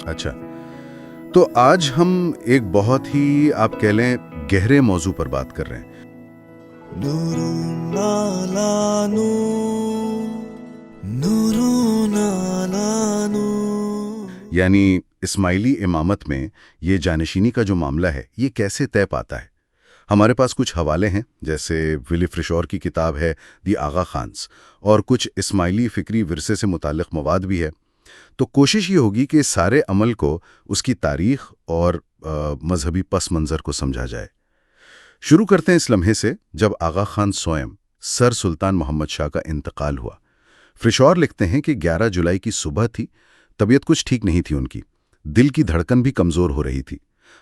اچھا، تو آج ہم ایک بہت ہی آپ کہہ لیں گہرے موضوع پر بات کر رہے ہیں۔ نورون علی نور، نورون علی نور، یعنی اسماعیلی امامت میں یہ جانشینی کا جو معاملہ ہے یہ کیسے طے پاتا ہے؟ ہمارے پاس کچھ حوالے ہیں، جیسے ولی فریشور کی کتاب ہے دی آغا خانز، اور کچھ اسماعیلی فکری ورثے سے متعلق مواد بھی ہے۔ تو کوشش یہ ہوگی کہ سارے عمل کو، اس کی تاریخ اور مذہبی پس منظر کو سمجھا جائے۔ شروع کرتے ہیں اس لمحے سے جب آغا خان سوئم سر سلطان محمد شاہ کا انتقال ہوا۔ فریشور لکھتے ہیں کہ 11 جولائی کی صبح تھی، طبیعت کچھ ٹھیک نہیں تھی ان کی، دل کی دھڑکن بھی کمزور ہو رہی تھی۔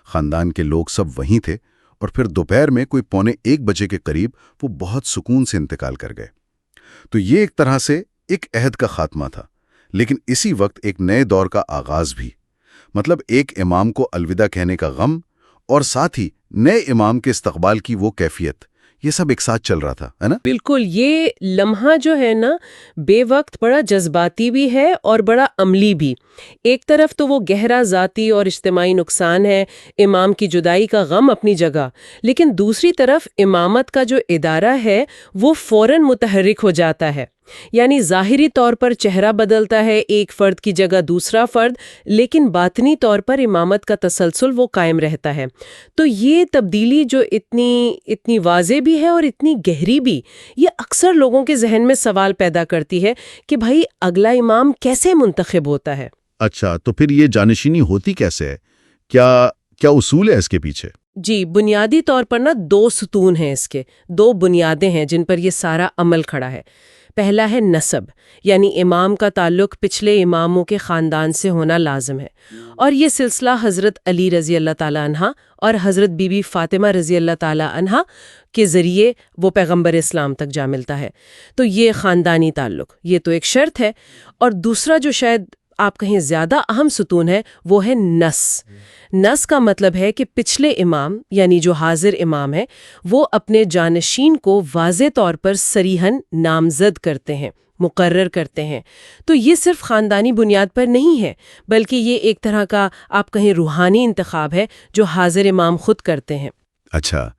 خاندان کے لوگ سب وہیں تھے، اور پھر دوپہر میں کوئی 1:15 کے قریب وہ بہت سکون سے انتقال کر گئے۔ تو یہ ایک طرح سے ایک عہد کا خاتمہ تھا، لیکن اسی وقت ایک نئے دور کا آغاز بھی۔ مطلب ایک امام کو الوداع کہنے کا غم، اور ساتھ ہی نئے امام کے استقبال کی وہ کیفیت، یہ سب ایک ساتھ چل رہا تھا، ہے نا؟ بالکل، یہ لمحہ جو ہے نا بے وقت بڑا جذباتی بھی ہے اور بڑا عملی بھی۔ ایک طرف تو وہ گہرا ذاتی اور اجتماعی نقصان ہے، امام کی جدائی کا غم اپنی جگہ، لیکن دوسری طرف امامت کا جو ادارہ ہے وہ فوراً متحرک ہو جاتا ہے۔ یعنی ظاہری طور پر چہرہ بدلتا ہے، ایک فرد کی جگہ دوسرا فرد، لیکن باطنی طور پر امامت کا تسلسل وہ قائم رہتا ہے۔ تو یہ تبدیلی جو اتنی واضح بھی ہے اور اتنی گہری بھی، یہ اکثر لوگوں کے ذہن میں سوال پیدا کرتی ہے کہ بھائی اگلا امام کیسے منتخب ہوتا ہے؟ اچھا، تو پھر یہ جانشینی ہوتی کیسے ہے؟ کیا اصول ہے اس کے پیچھے؟ جی، بنیادی طور پر 2 ستون ہیں، اس کے 2 بنیادیں ہیں جن پر یہ سارا عمل کھڑا ہے۔ پہلا ہے نسب، یعنی امام کا تعلق پچھلے اماموں کے خاندان سے ہونا لازم ہے، اور یہ سلسلہ حضرت علی رضی اللہ تعالی عنہ اور حضرت بی بی فاطمہ رضی اللہ تعالی عنہ کے ذریعے وہ پیغمبر اسلام تک جا ملتا ہے۔ تو یہ خاندانی تعلق، یہ تو ایک شرط ہے۔ اور دوسرا جو شاید آپ کہیں زیادہ اہم ستون ہے وہ ہے نس۔ نس کا مطلب ہے کہ پچھلے امام یعنی جو حاضر امام ہے وہ اپنے جانشین کو واضح طور پر صریحاً نامزد کرتے ہیں، مقرر کرتے ہیں۔ تو یہ صرف خاندانی بنیاد پر نہیں ہے، بلکہ یہ ایک طرح کا آپ کہیں روحانی انتخاب ہے جو حاضر امام خود کرتے ہیں۔ اچھا،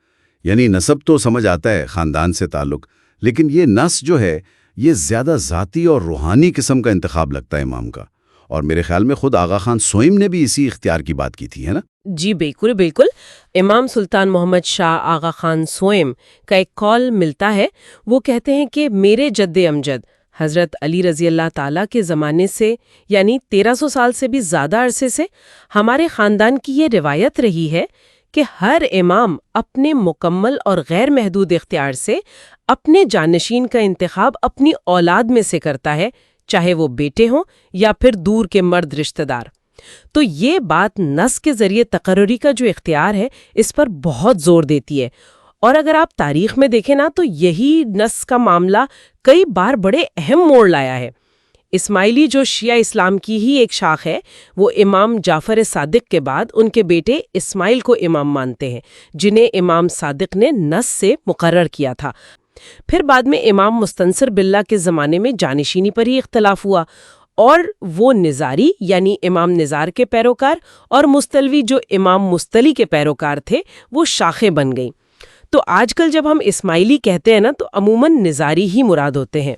یعنی نسب تو سمجھ آتا ہے، خاندان سے تعلق، لیکن یہ نس جو ہے یہ زیادہ ذاتی اور روحانی قسم کا انتخاب لگتا ہے امام کا۔ اور میرے خیال میں خود آغا خان سوئم نے بھی اسی اختیار کی بات کی تھی، ہے نا؟ جی بالکل بالکل، امام سلطان محمد شاہ آغا خان سوئم کا ایک قول ملتا ہے۔ وہ کہتے ہیں کہ میرے جد امجد حضرت علی رضی اللہ تعالیٰ کے زمانے سے، یعنی 1300 سال سے بھی زیادہ عرصے سے ہمارے خاندان کی یہ روایت رہی ہے کہ ہر امام اپنے مکمل اور غیر محدود اختیار سے اپنے جانشین کا انتخاب اپنی اولاد میں سے کرتا ہے، چاہے وہ بیٹے ہوں یا پھر دور کے مرد رشتہ دار۔ تو یہ بات نس کے ذریعے تقرری کا جو اختیار ہے اس پر بہت زور دیتی ہے۔ اور اگر آپ تاریخ میں دیکھیں نا تو یہی نس کا معاملہ کئی بار بڑے اہم موڑ لایا ہے۔ اسماعیلی جو شیعہ اسلام کی ہی ایک شاخ ہے، وہ امام جعفر صادق کے بعد ان کے بیٹے اسماعیل کو امام مانتے ہیں، جنہیں امام صادق نے نس سے مقرر کیا تھا۔ پھر بعد میں امام مستنصر باللہ کے زمانے میں جانشینی پر ہی اختلاف ہوا، اور وہ نزاری یعنی امام نزار کے پیروکار اور مستلوی جو امام مستلی کے پیروکار تھے وہ شاخیں بن گئیں۔ تو آج کل جب ہم اسماعیلی کہتے ہیں نا تو عموماً نزاری ہی مراد ہوتے ہیں۔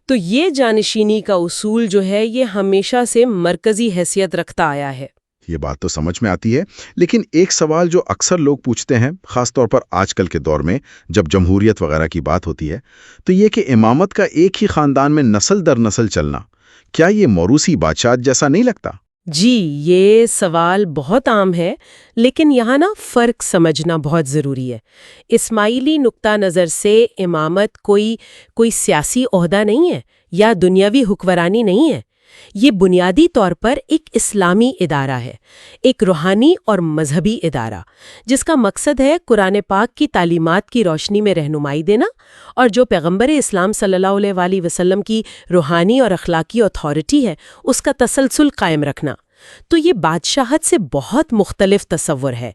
تو یہ جانشینی کا اصول جو ہے یہ ہمیشہ سے مرکزی حیثیت رکھتا آیا ہے۔ یہ بات تو سمجھ میں آتی ہے، لیکن ایک سوال جو اکثر لوگ پوچھتے ہیں، خاص طور پر آج کل کے دور میں جب جمہوریت وغیرہ کی بات ہوتی ہے، تو یہ کہ امامت کا ایک ہی خاندان میں نسل در نسل چلنا، کیا یہ موروثی بادشاہت جیسا نہیں لگتا؟ جی، یہ سوال بہت عام ہے، لیکن یہاں فرق سمجھنا بہت ضروری ہے۔ اسماعیلی نقطہ نظر سے امامت کوئی سیاسی عہدہ نہیں ہے یا دنیاوی حکمرانی نہیں ہے۔ یہ بنیادی طور پر ایک اسلامی ادارہ ہے، ایک روحانی اور مذہبی ادارہ، جس کا مقصد ہے قرآن پاک کی تعلیمات کی روشنی میں رہنمائی دینا، اور جو پیغمبر اسلام صلی اللہ علیہ وسلم کی روحانی اور اخلاقی اتھارٹی ہے اس کا تسلسل قائم رکھنا۔ تو یہ بادشاہت سے بہت مختلف تصور ہے۔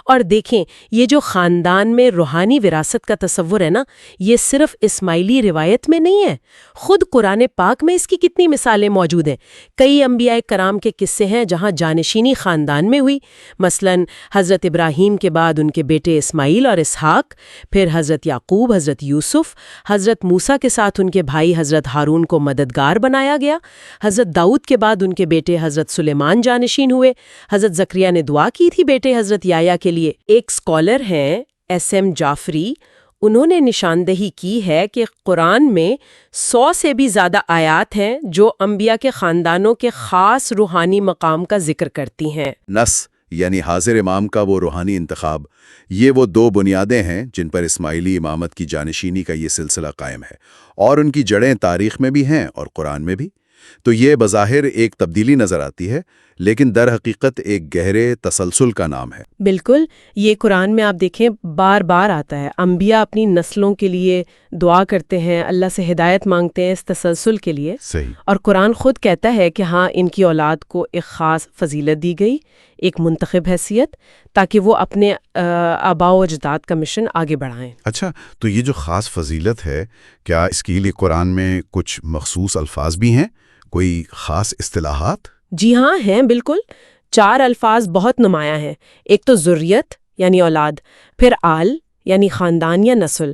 اور دیکھیں یہ جو خاندان میں روحانی وراثت کا تصور ہے نا، یہ صرف اسماعیلی روایت میں نہیں ہے، خود قرآن پاک میں اس کی کتنی مثالیں موجود ہیں۔ کئی انبیاء کرام کے قصے ہیں جہاں جانشینی خاندان میں ہوئی، مثلاً حضرت ابراہیم کے بعد ان کے بیٹے اسماعیل اور اسحاق، پھر حضرت یعقوب، حضرت یوسف، حضرت موسیٰ کے ساتھ ان کے بھائی حضرت ہارون کو مددگار بنایا گیا، حضرت داؤد کے بعد ان کے بیٹے حضرت سلیمان جانشین ہوئے، حضرت زکریا نے دعا کی تھی بیٹے حضرت یحییٰ کے لیے۔ ایک اسکالر ہیں SM جعفری، انہوں نے نشاندہی کی ہے کہ قرآن میں 100 سے بھی زیادہ آیات ہیں جو انبیاء کے خاندانوں کے خاص روحانی مقام کا ذکر کرتی ہیں۔ نس یعنی حاضر امام کا وہ روحانی انتخاب، یہ وہ دو بنیادیں ہیں جن پر اسماعیلی امامت کی جانشینی کا یہ سلسلہ قائم ہے، اور ان کی جڑیں تاریخ میں بھی ہیں اور قرآن میں بھی۔ تو یہ بظاہر ایک تبدیلی نظر آتی ہے، لیکن در حقیقت ایک گہرے تسلسل کا نام ہے۔ بالکل، یہ قرآن میں آپ دیکھیں بار بار آتا ہے، انبیاء اپنی نسلوں کے لیے دعا کرتے ہیں، اللہ سے ہدایت مانگتے ہیں اس تسلسل کے لیے۔ صحیح۔ اور قرآن خود کہتا ہے کہ ہاں ان کی اولاد کو ایک خاص فضیلت دی گئی، ایک منتخب حیثیت، تاکہ وہ اپنے آباء و اجداد کا مشن آگے بڑھائیں۔ اچھا، تو یہ جو خاص فضیلت ہے، کیا اس کے لیے قرآن میں کچھ مخصوص الفاظ بھی ہیں، کوئی خاص اصطلاحات؟ جی ہاں ہیں، بالکل 4 الفاظ بہت نمایاں ہیں۔ ایک تو ذریت یعنی اولاد، پھر آل یعنی خاندان یا نسل،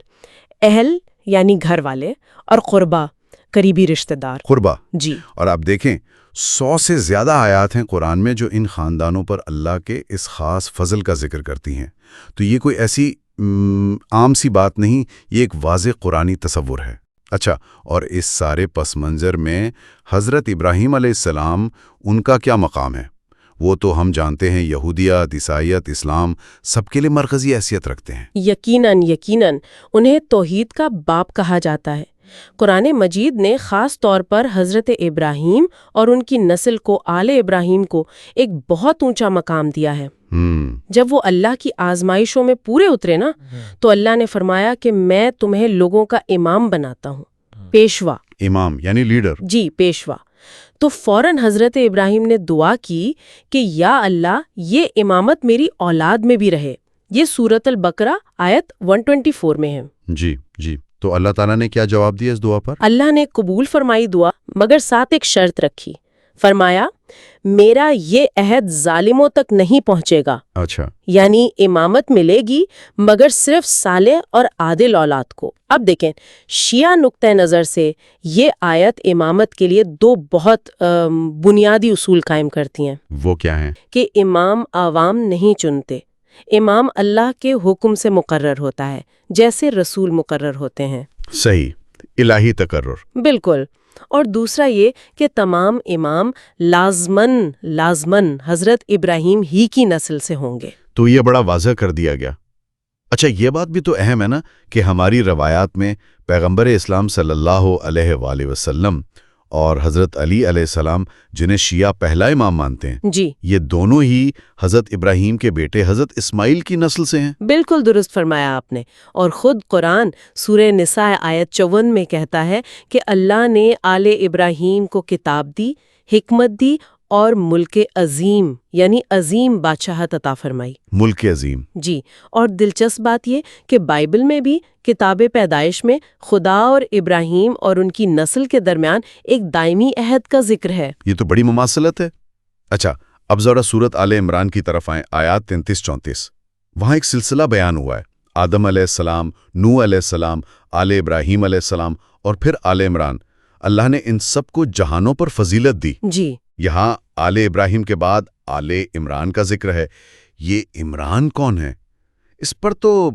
اہل یعنی گھر والے، اور قربا قریبی رشتہ دار۔ قربا، جی، اور آپ دیکھیں 100 سے زیادہ آیات ہیں قرآن میں جو ان خاندانوں پر اللہ کے اس خاص فضل کا ذکر کرتی ہیں۔ تو یہ کوئی ایسی عام سی بات نہیں، یہ ایک واضح قرآنی تصور ہے۔ اچھا، اور اس سارے پس منظر میں حضرت ابراہیم علیہ السلام، ان کا کیا مقام ہے؟ وہ تو ہم جانتے ہیں یہودیت، عیسائیت، اسلام سب کے لیے مرکزی حیثیت رکھتے ہیں۔ یقیناً انہیں توحید کا باپ کہا جاتا ہے۔ قرآن مجید نے خاص طور پر حضرت ابراہیم اور ان کی نسل کو، آل ابراہیم کو، ایک بہت اونچا مقام دیا ہے۔ جب وہ اللہ کی آزمائشوں میں پورے اترے نا، تو اللہ نے فرمایا کہ میں تمہیں لوگوں کا امام بناتا ہوں، پیشوا۔ امام یعنی لیڈر؟ جی، پیشوا۔ تو فوراً حضرت ابراہیم نے دعا کی کہ یا اللہ یہ امامت میری اولاد میں بھی رہے۔ یہ سورۃ البقرہ آیت 124 میں ہے۔ جی، تو اللہ تعالیٰ نے کیا جواب دیا اس دعا پر؟ اللہ نے قبول فرمائی دعا، مگر ساتھ ایک شرط رکھی۔ فرمایا میرا یہ عہد ظالموں تک نہیں پہنچے گا۔ اچھا، یعنی امامت ملے گی مگر صرف صالح اور عادل اولاد کو۔ اب دیکھیں، شیعہ نقطہ نظر سے یہ آیت امامت کے لیے 2 بہت بنیادی اصول قائم کرتی ہیں۔ وہ کیا ہیں؟ کہ امام عوام نہیں چنتے، امام اللہ کے حکم سے مقرر ہوتا ہے، جیسے رسول مقرر ہوتے ہیں۔ صحیح، الہی تقرر۔ بالکل۔ اور دوسرا یہ کہ تمام امام لازمن حضرت ابراہیم ہی کی نسل سے ہوں گے۔ تو یہ بڑا واضح کر دیا گیا۔ اچھا، یہ بات بھی تو اہم ہے نا کہ ہماری روایات میں پیغمبر اسلام صلی اللہ علیہ وآلہ وسلم اور حضرت علی علیہ السلام، جنہیں شیعہ پہلا امام مانتے ہیں، جی، یہ دونوں ہی حضرت ابراہیم کے بیٹے حضرت اسماعیل کی نسل سے ہیں۔ بالکل درست فرمایا آپ نے۔ اور خود قرآن سورہ نساء آیت 54 میں کہتا ہے کہ اللہ نے آل ابراہیم کو کتاب دی، حکمت دی اور ملک عظیم یعنی عظیم بادشاہت عطا فرمائی۔ ملک عظیم۔ جی، اور دلچسپ بات یہ کہ بائبل میں بھی کتاب پیدائش میں خدا اور ابراہیم اور ان کی نسل کے درمیان ایک دائمی عہد کا ذکر ہے۔ یہ تو بڑی مماثلت ہے۔ اچھا، اب ذرا سورت آل عمران کی طرف آئیں، آیات 33-34۔ وہاں ایک سلسلہ بیان ہوا ہے، آدم علیہ السلام، نوح علیہ السلام، آل ابراہیم علیہ السلام اور پھر آل عمران۔ اللہ نے ان سب کو جہانوں پر فضیلت دی۔ جی، یہاں آل ابراہیم کے بعد آل عمران کا ذکر ہے۔ یہ عمران کون ہے؟ اس پر تو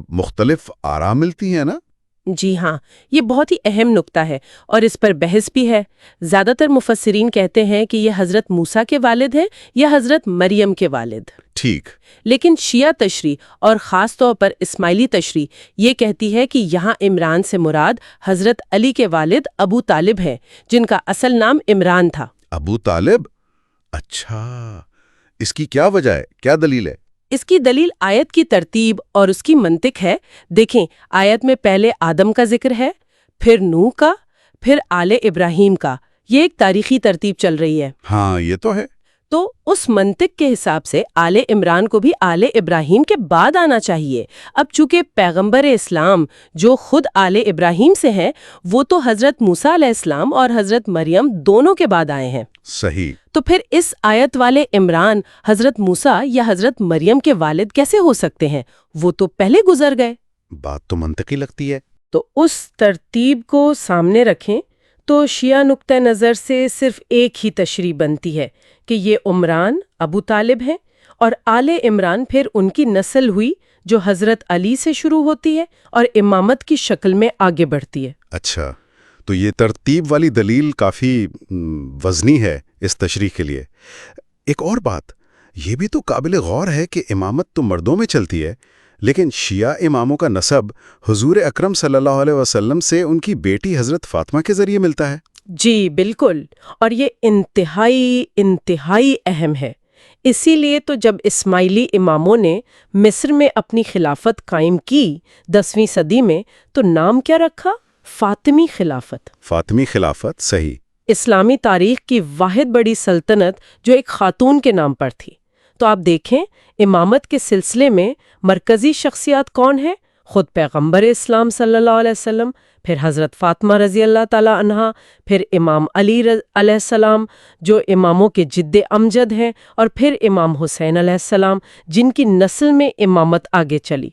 مختلف آراء ملتی ہیں نا؟ جی ہاں، یہ بہت ہی اہم نکتہ ہے اور اس پر بحث بھی ہے۔ زیادہ تر مفسرین کہتے ہیں کہ یہ حضرت موسیٰ کے والد ہیں یا حضرت مریم کے والد۔ ٹھیک۔ لیکن شیعہ تشریح اور خاص طور پر اسماعیلی تشریح یہ کہتی ہے کہ یہاں عمران سے مراد حضرت علی کے والد ابو طالب ہیں، جن کا اصل نام عمران تھا۔ ابو طالب؟ اچھا، اس کی کیا وجہ ہے، کیا دلیل ہے؟ اس کی دلیل آیت کی ترتیب اور اس کی منطق ہے۔ دیکھیں، آیت میں پہلے آدم کا ذکر ہے، پھر نوح کا، پھر آل ابراہیم کا۔ یہ ایک تاریخی ترتیب چل رہی ہے۔ ہاں، یہ تو ہے۔ تو اس منطق کے حساب سے آل عمران کو بھی آل ابراہیم کے بعد آنا چاہیے۔ اب چونکہ پیغمبر اسلام جو خود آل ابراہیم سے ہیں، وہ تو حضرت موسیٰ علیہ السلام اور حضرت مریم دونوں کے بعد آئے ہیں۔ صحیح۔ تو پھر اس آیت والے عمران حضرت موسیٰ یا حضرت مریم کے والد کیسے ہو سکتے ہیں؟ وہ تو پہلے گزر گئے۔ بات تو منطقی لگتی ہے۔ تو اس ترتیب کو سامنے رکھیں تو شیعہ نقطہ نظر سے صرف ایک ہی تشریح بنتی ہے کہ یہ عمران ابو طالب ہیں اور آل عمران پھر ان کی نسل ہوئی جو حضرت علی سے شروع ہوتی ہے اور امامت کی شکل میں آگے بڑھتی ہے۔ اچھا، تو یہ ترتیب والی دلیل کافی وزنی ہے اس تشریح کے لیے۔ ایک اور بات یہ بھی تو قابل غور ہے کہ امامت تو مردوں میں چلتی ہے، لیکن شیعہ اماموں کا نسب حضور اکرم صلی اللہ علیہ وسلم سے ان کی بیٹی حضرت فاطمہ کے ذریعے ملتا ہے۔ جی بالکل، اور یہ انتہائی اہم ہے۔ اسی لیے تو جب اسماعیلی اماموں نے مصر میں اپنی خلافت قائم کی 10ویں صدی میں، تو نام کیا رکھا؟ فاطمی خلافت۔ فاطمی خلافت، صحیح۔ اسلامی تاریخ کی واحد بڑی سلطنت جو ایک خاتون کے نام پر تھی۔ تو آپ دیکھیں امامت کے سلسلے میں مرکزی شخصیات کون ہیں؟ خود پیغمبر اسلام صلی اللہ علیہ وسلم، پھر حضرت فاطمہ رضی اللہ تعالی عنہا، پھر امام علی علیہ السلام جو اماموں کے جد امجد ہیں، اور پھر امام حسین علیہ السلام جن کی نسل میں امامت آگے چلی۔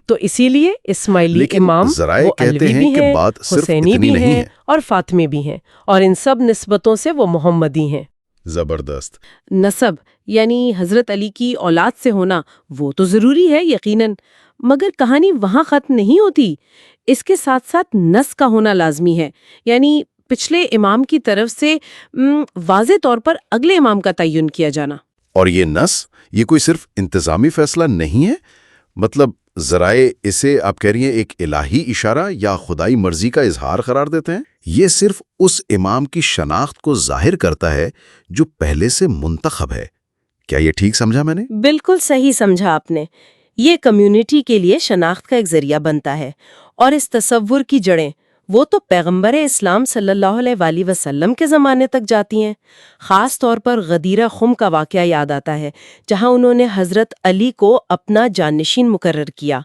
تو اسی لیے اسماعیلی امام وہ علوی بھی ہیں، حسینی بھی ہیں اور فاطمی بھی ہیں، اور ان سب نسبتوں سے وہ محمدی ہیں۔ زبردست۔ نسب یعنی حضرت علی کی اولاد سے ہونا وہ تو ضروری ہے یقیناً، مگر کہانی وہاں ختم نہیں ہوتی۔ اس کے ساتھ ساتھ نس کا ہونا لازمی ہے، یعنی پچھلے امام کی طرف سے واضح طور پر اگلے امام کا تعین کیا جانا۔ اور یہ نس یہ کوئی صرف انتظامی فیصلہ نہیں ہے، مطلب ذرائع اسے آپ کہہ رہی ہیں ایک الہی اشارہ یا خدائی مرضی کا اظہار قرار دیتے ہیں؟ یہ صرف اس امام کی شناخت کو ظاہر کرتا ہے جو پہلے سے منتخب ہے۔ کیا یہ ٹھیک سمجھا میں نے؟ بالکل صحیح سمجھا آپ نے۔ یہ کمیونٹی کے لیے شناخت کا ایک ذریعہ بنتا ہے، اور اس تصور کی جڑیں وہ تو پیغمبر اسلام صلی اللہ علیہ وآلہ وسلم کے زمانے تک جاتی ہیں۔ خاص طور پر غدیرہ خم کا واقعہ یاد آتا ہے، جہاں انہوں نے حضرت علی کو اپنا جانشین مقرر کیا۔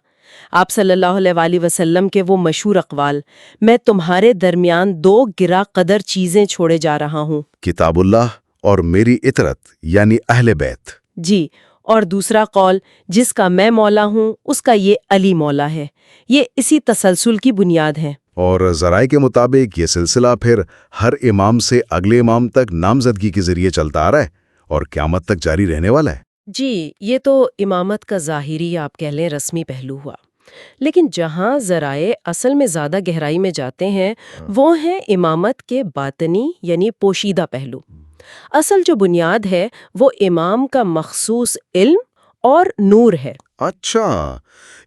آپ صلی اللہ علیہ وآلہ وسلم کے وہ مشہور اقوال، میں تمہارے درمیان 2 گرا قدر چیزیں چھوڑے جا رہا ہوں، کتاب اللہ اور میری اطرت یعنی اہل بیت۔ جی، اور دوسرا قول، جس کا میں مولا ہوں اس کا یہ علی مولا ہے، یہ اسی تسلسل کی بنیاد ہے۔ اور ذرائع کے مطابق یہ سلسلہ پھر ہر امام سے اگلے امام تک نامزدگی کے ذریعے چلتا آ رہا ہے اور قیامت تک جاری رہنے والا ہے۔ جی، یہ تو امامت کا ظاہری آپ کہہ لیں رسمی پہلو ہوا، لیکن جہاں ذرائع اصل میں زیادہ گہرائی میں جاتے ہیں وہ ہیں امامت کے باطنی یعنی پوشیدہ پہلو۔ اصل جو بنیاد ہے وہ امام کا مخصوص علم اور نور ہے۔ اچھا،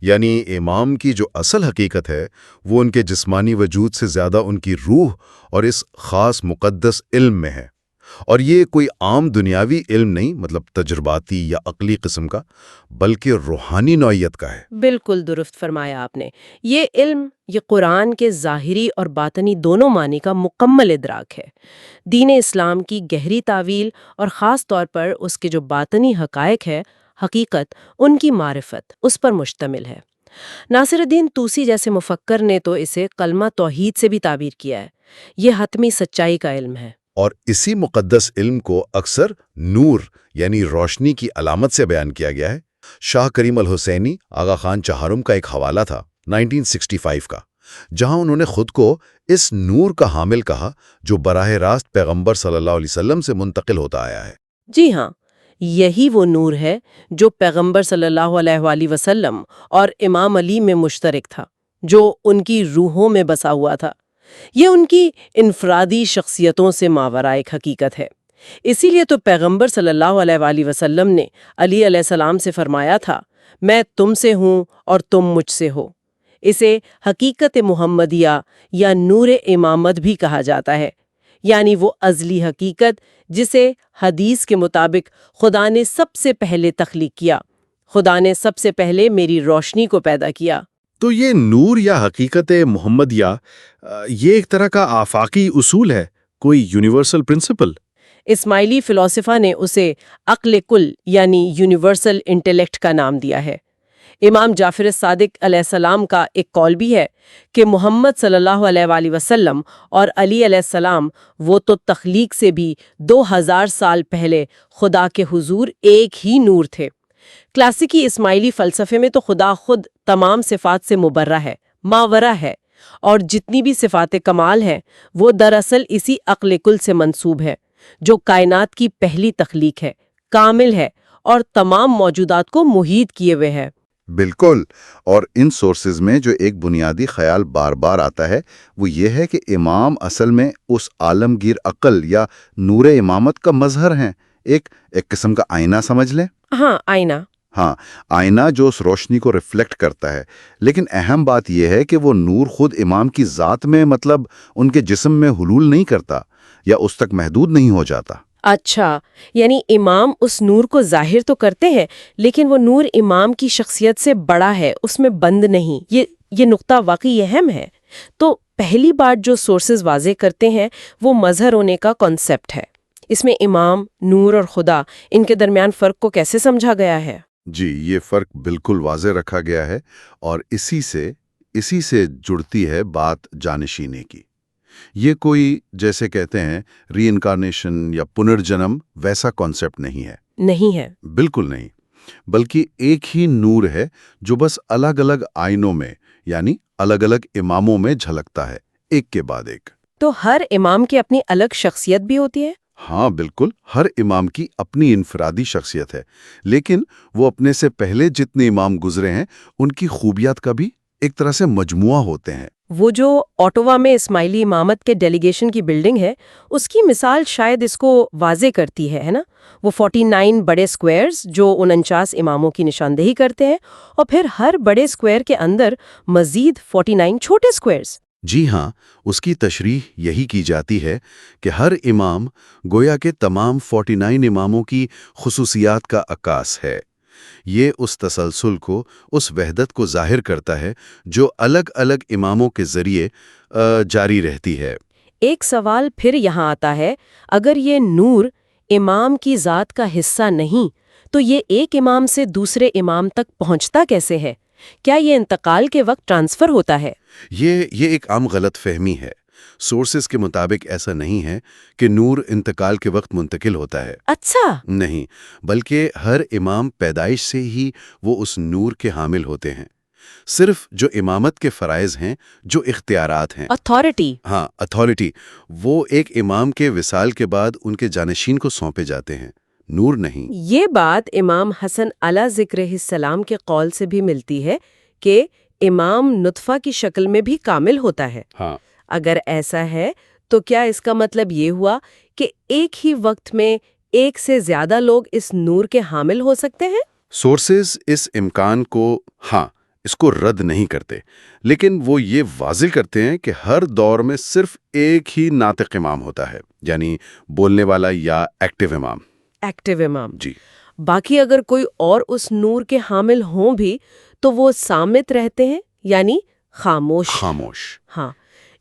یعنی امام کی جو اصل حقیقت ہے وہ ان کے جسمانی وجود سے زیادہ ان کی روح اور اس خاص مقدس علم میں ہے، اور یہ کوئی عام دنیاوی علم نہیں، مطلب تجرباتی یا عقلی قسم کا، بلکہ روحانی نوعیت کا ہے۔ بالکل درست فرمایا آپ نے۔ یہ علم یہ قرآن کے ظاہری اور باطنی دونوں معنی کا مکمل ادراک ہے۔ دین اسلام کی گہری تعویل اور خاص طور پر اس کے جو باطنی حقائق ہے، حقیقت، ان کی معرفت اس پر مشتمل ہے۔ ناصر الدین طوسی جیسے مفکر نے تو اسے کلمہ توحید سے بھی تعبیر کیا ہے۔ یہ حتمی سچائی کا علم ہے، اور اسی مقدس علم کو اکثر نور یعنی روشنی کی علامت سے بیان کیا گیا ہے۔ شاہ کریم الحسینی آغا خان چہارم کا ایک حوالہ تھا 1965 کا، جہاں انہوں نے خود کو اس نور کا حامل کہا جو براہ راست پیغمبر صلی اللہ علیہ وسلم سے منتقل ہوتا آیا ہے۔ جی ہاں، یہی وہ نور ہے جو پیغمبر صلی اللہ علیہ وآلہ وسلم اور امام علی میں مشترک تھا، جو ان کی روحوں میں بسا ہوا تھا۔ یہ ان کی انفرادی شخصیتوں سے ماورا ایک حقیقت ہے۔ اسی لیے تو پیغمبر صلی اللہ علیہ وآلہ وسلم نے علی علیہ السلام سے فرمایا تھا، میں تم سے ہوں اور تم مجھ سے ہو۔ اسے حقیقت محمدیہ یا نور امامت بھی کہا جاتا ہے، یعنی وہ ازلی حقیقت جسے حدیث کے مطابق خدا نے سب سے پہلے تخلیق کیا۔ خدا نے سب سے پہلے میری روشنی کو پیدا کیا۔ تو یہ نور یا حقیقت محمدیہ یہ ایک طرح کا آفاقی اصول ہے، کوئی یونیورسل پرنسپل؟ اسماعیلی فلسفہ نے اسے عقل کل یعنی یونیورسل انٹیلیکٹ کا نام دیا ہے۔ امام جعفر صادق علیہ السلام کا ایک قول بھی ہے کہ محمد صلی اللہ علیہ وآلہ وسلم اور علی علیہ السلام وہ تو تخلیق سے بھی 2000 سال پہلے خدا کے حضور ایک ہی نور تھے۔ کلاسیکی اسماعیلی فلسفے میں تو خدا خود تمام صفات سے مبرہ ہے، ماورا ہے، اور جتنی بھی صفات کمال ہیں وہ دراصل اسی عقل کل سے منسوب ہے جو کائنات کی پہلی تخلیق ہے، کامل ہے اور تمام موجودات کو محیط کیے ہوئے ہے۔ بالکل، اور ان سورسز میں جو ایک بنیادی خیال بار بار آتا ہے وہ یہ ہے کہ امام اصل میں اس عالمگیر عقل یا نور امامت کا مظہر ہیں، ایک قسم کا آئینہ سمجھ لیں۔ ہاں، آئینہ۔ ہاں، آئینہ جو اس روشنی کو ریفلیکٹ کرتا ہے، لیکن اہم بات یہ ہے کہ وہ نور خود امام کی ذات میں مطلب ان کے جسم میں حلول نہیں کرتا یا اس تک محدود نہیں ہو جاتا۔ اچھا، یعنی امام اس نور کو ظاہر تو کرتے ہیں لیکن وہ نور امام کی شخصیت سے بڑا ہے، اس میں بند نہیں۔ یہ نقطہ واقعی اہم ہے۔ تو پہلی بات جو سورسز واضح کرتے ہیں وہ مظہر ہونے کا کانسیپٹ ہے۔ اس میں امام، نور اور خدا، ان کے درمیان فرق کو کیسے سمجھا گیا ہے؟ جی، یہ فرق بالکل واضح رکھا گیا ہے، اور اسی سے جڑتی ہے بات جانشینے کی۔ یہ کوئی جیسے کہتے ہیں ری انکارنیشن یا پنرجنم ویسا کانسیپٹ نہیں ہے، بالکل نہیں، بلکہ ایک ہی نور ہے جو بس الگ الگ آئینوں میں یعنی الگ الگ اماموں میں جھلکتا ہے، ایک کے بعد ایک۔ تو ہر امام کی اپنی الگ شخصیت بھی ہوتی ہے؟ ہاں بالکل، ہر امام کی اپنی انفرادی شخصیت ہے، لیکن وہ اپنے سے پہلے جتنے امام گزرے ہیں ان کی خوبیات کا بھی ایک طرح سے مجموعہ ہوتے ہیں۔ وہ جو اوٹوا میں اسماعیلی امامت کے ڈیلیگیشن کی بلڈنگ ہے، اس کی مثال شاید اس کو واضح کرتی ہے نا؟ وہ 49 بڑے سکوائرز جو 49 اماموں کی نشاندہی کرتے ہیں، اور پھر ہر بڑے سکوائر کے اندر مزید 49 چھوٹے سکوائرز۔ جی ہاں، اس کی تشریح یہی کی جاتی ہے کہ ہر امام گویا کے تمام 49 اماموں کی خصوصیات کا عکاس ہے۔ یہ اس تسلسل کو، اس وحدت کو ظاہر کرتا ہے جو الگ الگ اماموں کے ذریعے جاری رہتی ہے۔ ایک سوال پھر یہاں آتا ہے، اگر یہ نور امام کی ذات کا حصہ نہیں تو یہ ایک امام سے دوسرے امام تک پہنچتا کیسے ہے؟ کیا یہ انتقال کے وقت ٹرانسفر ہوتا ہے؟ یہ ایک عام غلط فہمی ہے۔ سورسز کے مطابق ایسا نہیں ہے کہ نور انتقال کے وقت منتقل ہوتا ہے۔ اچھا، نہیں، بلکہ ہر امام پیدائش سے ہی وہ اس نور کے حامل ہوتے ہیں۔ صرف جو امامت کے فرائض ہیں، جو اختیارات ہیں، اتھارٹی، وہ ایک امام کے وصال کے بعد ان کے جانشین کو سونپے جاتے ہیں، نور نہیں۔ یہ بات امام حسن علیہ ذکرہ السلام کے قول سے بھی ملتی ہے کہ امام نطفہ کی شکل میں بھی کامل ہوتا ہے۔ ہاں، اگر ایسا ہے تو کیا اس کا مطلب یہ ہوا کہ ایک ہی وقت میں ایک سے زیادہ لوگ اس نور کے حامل ہو سکتے ہیں؟ سورسز اس امکان کو اس کو رد نہیں کرتے، لیکن وہ یہ واضح کرتے ہیں کہ ہر دور میں صرف ایک ہی ناطق امام ہوتا ہے، یعنی بولنے والا یا ایکٹیو امام۔ جی، باقی اگر کوئی اور اس نور کے حامل ہوں بھی تو وہ صامت رہتے ہیں، یعنی خاموش۔ ہاں،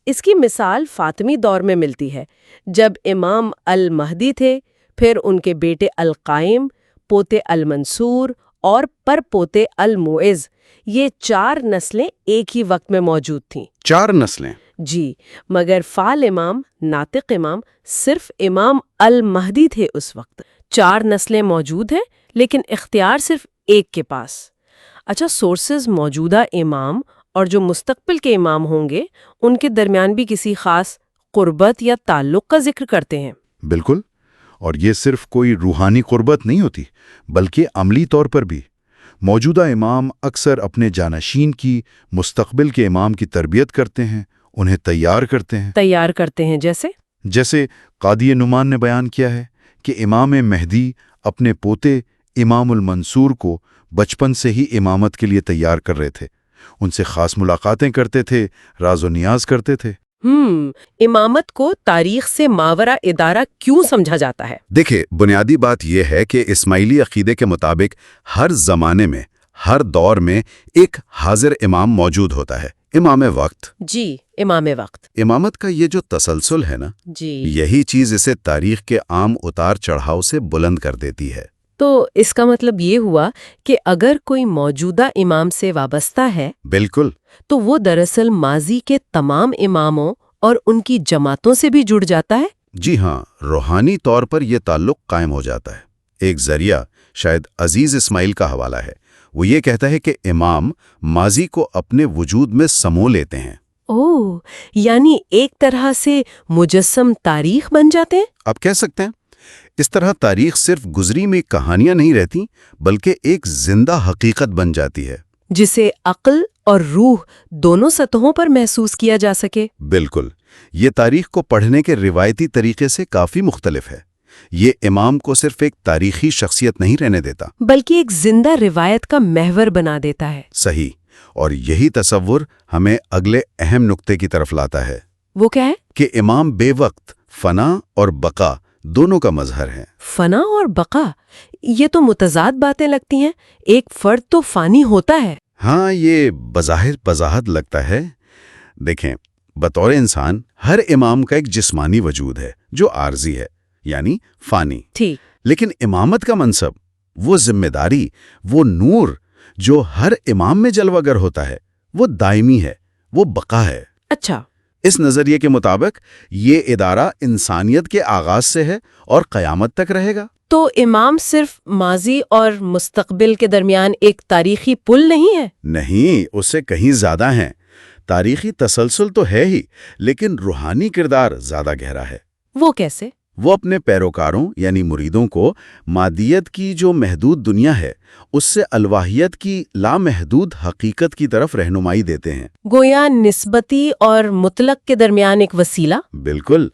اس کی مثال فاطمی دور میں ملتی ہے، جب امام المہدی تھے، پھر ان کے بیٹے القائم، پوتے المنصور اور پر پوتے المعز، یہ 4 نسلیں ایک ہی وقت میں موجود تھیں۔ 4 نسلیں؟ جی، مگر فعال امام، ناطق امام صرف امام المہدی تھے اس وقت۔ 4 نسلیں موجود ہیں لیکن اختیار صرف ایک کے پاس۔ اچھا، سورسز موجودہ امام اور جو مستقبل کے امام ہوں گے ان کے درمیان بھی کسی خاص قربت یا تعلق کا ذکر کرتے ہیں؟ بالکل، اور یہ صرف کوئی روحانی قربت نہیں ہوتی بلکہ عملی طور پر بھی۔ موجودہ امام اکثر اپنے جانشین کی مستقبل کے امام کی تربیت کرتے ہیں، انہیں تیار کرتے ہیں جیسے قاضی نعمان نے بیان کیا ہے کہ امام مہدی اپنے پوتے امام المنصور کو بچپن سے ہی امامت کے لیے تیار کر رہے تھے، ان سے خاص ملاقاتیں کرتے تھے، راز و نیاز کرتے تھے۔ امامت کو تاریخ سے ماورا ادارہ کیوں سمجھا جاتا ہے؟ دیکھیں، بنیادی بات یہ ہے کہ اسماعیلی عقیدے کے مطابق ہر زمانے میں، ہر دور میں ایک حاضر امام موجود ہوتا ہے، امام وقت۔ جی، امام وقت. امامت کا یہ جو تسلسل ہے نا، جی. یہی چیز اسے تاریخ کے عام اتار چڑھاؤ سے بلند کر دیتی ہے. تو اس کا مطلب یہ ہوا کہ اگر کوئی موجودہ امام سے وابستہ ہے بالکل. تو وہ دراصل ماضی کے تمام اماموں اور ان کی جماعتوں سے بھی جڑ جاتا ہے. جی ہاں، روحانی طور پر یہ تعلق قائم ہو جاتا ہے. ایک ذریعہ شاید عزیز اسماعیل کا حوالہ ہے. وہ یہ کہتا ہے کہ امام ماضی کو اپنے وجود میں سمو لیتے ہیں. اوہ، یعنی ایک طرح سے مجسم تاریخ بن جاتے ہیں. آپ کہہ سکتے ہیں. اس طرح تاریخ صرف گزری میں کہانیاں نہیں رہتی، بلکہ ایک زندہ حقیقت بن جاتی ہے جسے عقل اور روح دونوں سطحوں پر محسوس کیا جا سکے. بالکل. یہ تاریخ کو پڑھنے کے روایتی طریقے سے کافی مختلف ہے. یہ امام کو صرف ایک تاریخی شخصیت نہیں رہنے دیتا، بلکہ ایک زندہ روایت کا محور بنا دیتا ہے. صحیح. اور یہی تصور ہمیں اگلے اہم نقطے کی طرف لاتا ہے وہ کیا ہے؟ کہ امام بے وقت فنا اور بقا دونوں کا مظہر ہے. فنا اور بقا، یہ تو متضاد باتیں لگتی ہیں. ایک فرد تو فانی ہوتا ہے. ہاں، یہ بظاہر وضاحت لگتا ہے. دیکھیں، بطور انسان ہر امام کا ایک جسمانی وجود ہے جو عارضی ہے، یعنی فانی. ٹھیک. لیکن امامت کا منصب، وہ ذمہ داری، وہ نور جو ہر امام میں جلوہ گر ہوتا ہے، وہ دائمی ہے، وہ بقا ہے. اچھا. اس نظریے کے مطابق یہ ادارہ انسانیت کے آغاز سے ہے اور قیامت تک رہے گا. تو امام صرف ماضی اور مستقبل کے درمیان ایک تاریخی پل نہیں ہے؟ نہیں، اس سے کہیں زیادہ ہیں. تاریخی تسلسل تو ہے ہی، لیکن روحانی کردار زیادہ گہرا ہے. وہ کیسے؟ وہ اپنے پیروکاروں یعنی مریدوں کو مادیت کی جو محدود دنیا ہے اس سے الواحیت کی لامحدود حقیقت کی طرف رہنمائی دیتے ہیں. گویا نسبتی اور مطلق کے درمیان ایک وسیلہ. بالکل.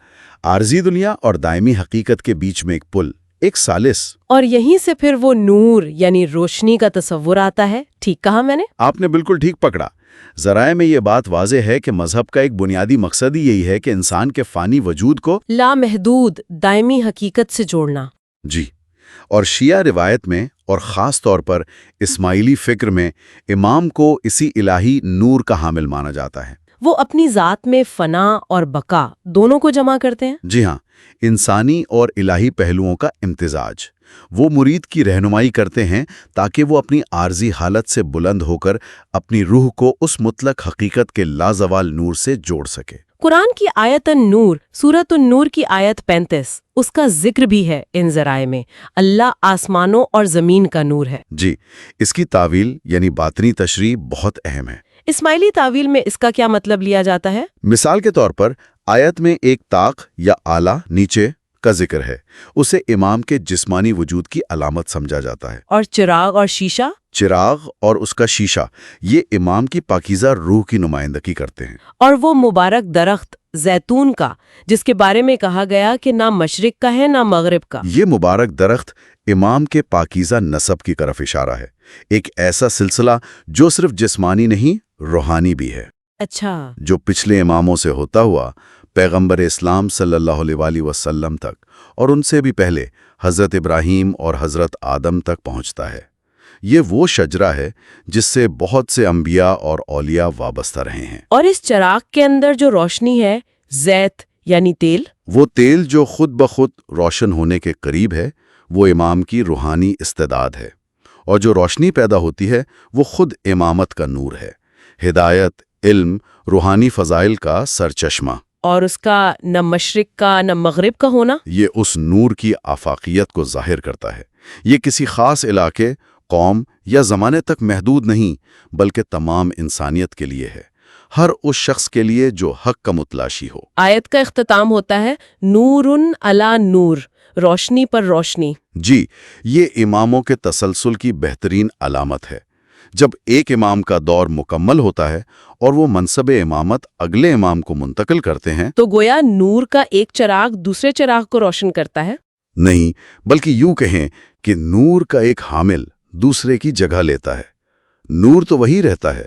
عارضی دنیا اور دائمی حقیقت کے بیچ میں ایک پل، ایک ثالث. اور یہیں سے پھر وہ نور یعنی روشنی کا تصور آتا ہے. ٹھیک کہا میں نے؟ آپ نے بالکل ٹھیک پکڑا. ذرائع میں یہ بات واضح ہے کہ مذہب کا ایک بنیادی مقصد ہی یہی ہے کہ انسان کے فانی وجود کو لامحدود دائمی حقیقت سے جوڑنا. جی. اور شیعہ روایت میں اور خاص طور پر اسماعیلی فکر میں امام کو اسی الہی نور کا حامل مانا جاتا ہے. وہ اپنی ذات میں فنا اور بقا دونوں کو جمع کرتے ہیں. جی ہاں، انسانی اور الہی پہلوؤں کا امتزاج. وہ مرید کی رہنمائی کرتے ہیں تاکہ وہ اپنی عارضی حالت سے بلند ہو کر اپنی روح کو اس مطلق حقیقت کے لازوال نور سے جوڑ سکے. قرآن کی آیت النور، سورۃ النور کی آیت 35، اس کا ذکر بھی ہے ان ذرائع میں. اللہ آسمانوں اور زمین کا نور ہے. جی، اس کی تعویل یعنی باطنی تشریح بہت اہم ہے. اسماعیلی تعویل میں اس کا کیا مطلب لیا جاتا ہے؟ مثال کے طور پر آیت میں ایک طاق یا آلہ نیچے کا ذکر ہے. اسے امام کے جسمانی وجود کی علامت سمجھا جاتا ہے. اور چراغ اور شیشہ؟ چراغ اور اس کا شیشہ یہ امام کی پاکیزہ روح کی نمائندگی کرتے ہیں. اور وہ مبارک درخت زیتون کا جس کے بارے میں کہا گیا کہ نہ مشرق کا ہے نہ مغرب کا، یہ مبارک درخت امام کے پاکیزہ نسب کی طرف اشارہ ہے. ایک ایسا سلسلہ جو صرف جسمانی نہیں، روحانی بھی ہے. اچھا. جو پچھلے اماموں سے ہوتا ہوا پیغمبر اسلام صلی اللہ علیہ وآلہ وسلم تک اور ان سے بھی پہلے حضرت ابراہیم اور حضرت آدم تک پہنچتا ہے. یہ وہ شجرہ ہے جس سے بہت سے انبیاء اور اولیاء وابستہ رہے ہیں. اور اس چراغ کے اندر جو روشنی ہے، زیت یعنی تیل، وہ تیل جو خود بخود روشن ہونے کے قریب ہے، وہ امام کی روحانی استعداد ہے. اور جو روشنی پیدا ہوتی ہے وہ خود امامت کا نور ہے، ہدایت، علم، روحانی فضائل کا سرچشمہ. اور اس کا نہ مشرق کا نہ مغرب کا ہونا یہ اس نور کی آفاقیت کو ظاہر کرتا ہے. یہ کسی خاص علاقے، قوم یا زمانے تک محدود نہیں، بلکہ تمام انسانیت کے لیے ہے. ہر اس شخص کے لیے جو حق کا متلاشی ہو. آیت کا اختتام ہوتا ہے نورن علی نور، روشنی پر روشنی. جی، یہ اماموں کے تسلسل کی بہترین علامت ہے. جب ایک امام کا دور مکمل ہوتا ہے اور وہ منصب امامت اگلے امام کو منتقل کرتے ہیں تو گویا نور کا ایک چراغ دوسرے چراغ کو روشن کرتا ہے. نہیں، بلکہ یوں کہیں کہ نور کا ایک حامل دوسرے کی جگہ لیتا ہے. نور تو وہی رہتا ہے،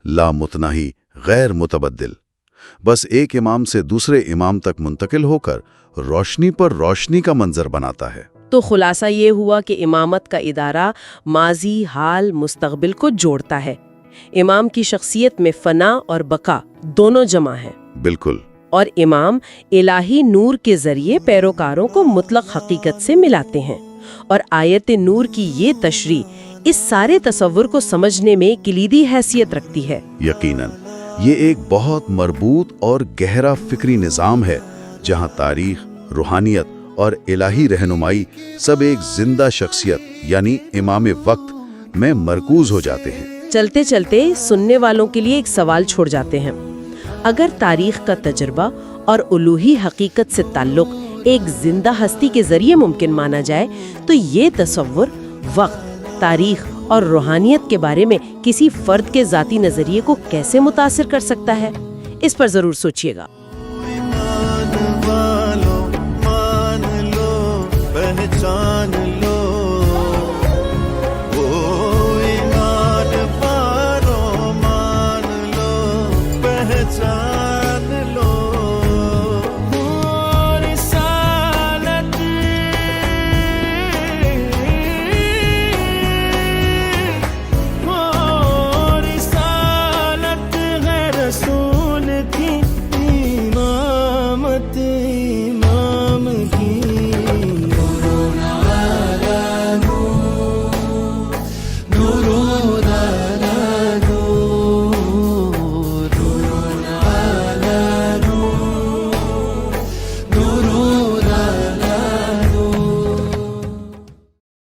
لا متناہی، غیر متبدل. بس ایک امام سے دوسرے امام تک منتقل ہو کر روشنی پر روشنی کا منظر بناتا ہے. تو خلاصہ یہ ہوا کہ امامت کا ادارہ ماضی، حال، مستقبل کو جوڑتا ہے. امام کی شخصیت میں فنا اور بقا دونوں جمع ہیں، بالکل۔ اور امام الہی نور کے ذریعے پیروکاروں کو مطلق حقیقت سے ملاتے ہیں، اور آیت نور کی یہ تشریح اس سارے تصور کو سمجھنے میں کلیدی حیثیت رکھتی ہے۔ یقیناً یہ ایک بہت مربوط اور گہرا فکری نظام ہے جہاں تاریخ، روحانیت اور الہی رہنمائی سب ایک زندہ شخصیت یعنی امام وقت میں مرکوز ہو جاتے ہیں۔ چلتے چلتے سننے والوں کے لیے ایک سوال چھوڑ جاتے ہیں۔ اگر تاریخ کا تجربہ اور الوہی حقیقت سے تعلق ایک زندہ ہستی کے ذریعے ممکن مانا جائے تو یہ تصور وقت، تاریخ اور روحانیت کے بارے میں کسی فرد کے ذاتی نظریے کو کیسے متاثر کر سکتا ہے؟ اس پر ضرور سوچیے گا۔